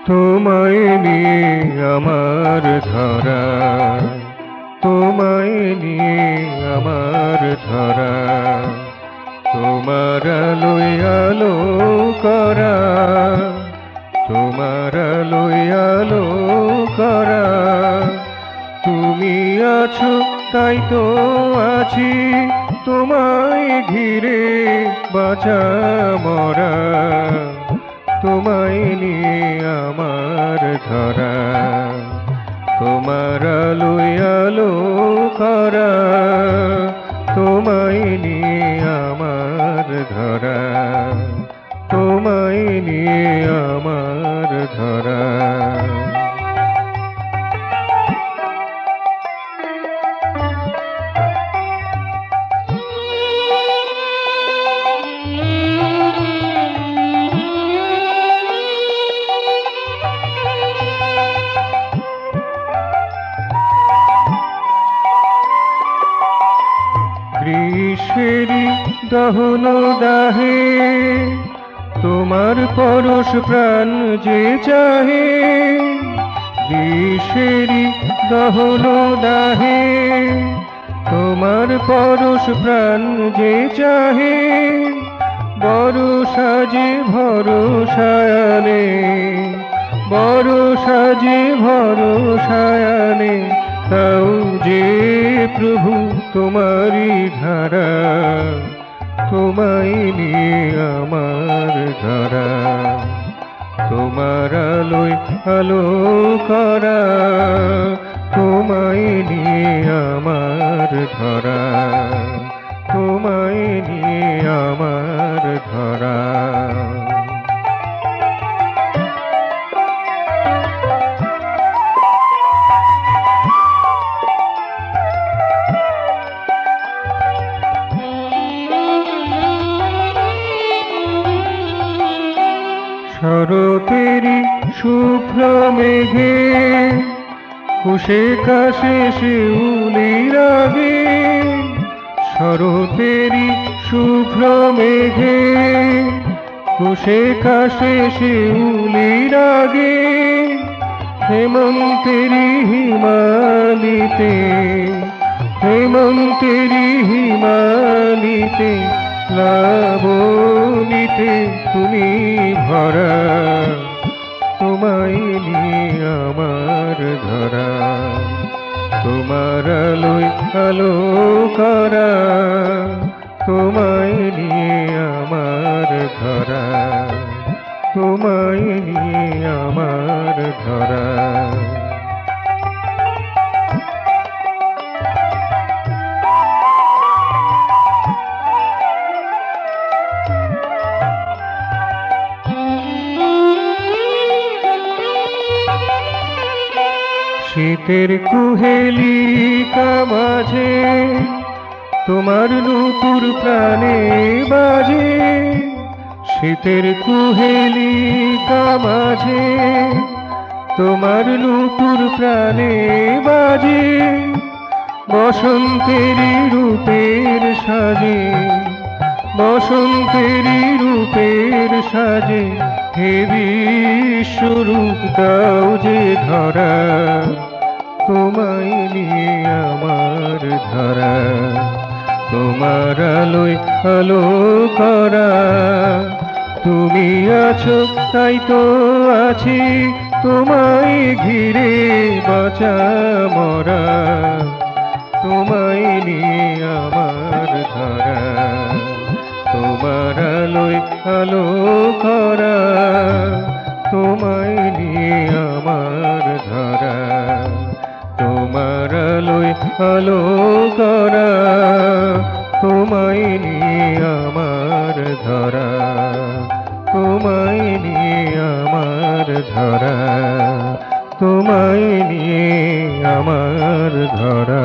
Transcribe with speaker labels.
Speaker 1: তোমায় নিয়ে আমার ধরা, তোমায় নিয়ে আমার ধরা, তোমার আলোয় আলো করা, তোমার আলোয় আলো করা। তুমি আছো তাই তো আছি, তোমায় ঘিরে বাঁচা মরা। তোমায় নিয়ে আমার ধরা, তোমার আলোয় আলো করা, তোমায় নিয়ে আমার ধরা, তোমায় নিয়ে আমার ধরা। গ্রীষ্মেরই দহন দাহে তোমার পরশ প্রাণ যে চাহে, গ্রীষ্মেরই দহন দাহে তোমার পরশ প্রাণ যে চাহে। বরষা যে ভরসায় আনে, বরষা যে ভরসায় আনে, তাও যে প্রভু তোমারই ধারা। তোমায় নিয়ে আমার ধরা, তোমার আলোয় আলো করা, তোমায় নিয়ে আমার ধরা, তোমায় নিয়ে আমার ধরা। শরতেরই শুভ্র মেঘে কুশে কাশে শিউলির আগে, শরতেরই শুভ্র মেঘে কুশে কাশে শিউলির আগে। হেমন্তেরই হিমালিতে, হেমন্তেরই হিমালিতে, লাবণীতে তুমি ভরা। তোমায় নিয়ে আমার ধরা, তোমার আলোয় আলো করা, তোমায় নিয়ে আমার ধরা, তোমায় নিয়ে আমার ধরা। শীতের কুহেলিকা মাঝে তোমার নূপুর প্রাণে বাজে, শীতের কুহেলিকা মাঝে তোমার নূপুর প্রাণে বাজে। বসন্তেরই রূপের সাজে, বসন্তেরই রূপের সাজে, হে বিশ্বরূপ দাও যে ধরা। তোমায় নিয়ে আমার ধরা, তোমার আলোয় আলো করা। তুমি আছো তাই তো আছি, তোমায় ঘিরে বাঁচা মরা। তোমায় নিয়ে আমার ধরা, তোমার আলোয় আলো করা, তোমায় নিয়ে আমার ধরা, তোমার আলোয় আলো করা, তোমায় নিয়ে আমার ধরা, তোমায় নিয়ে আমার ধরা, তোমায় নিয়ে আমার ধরা।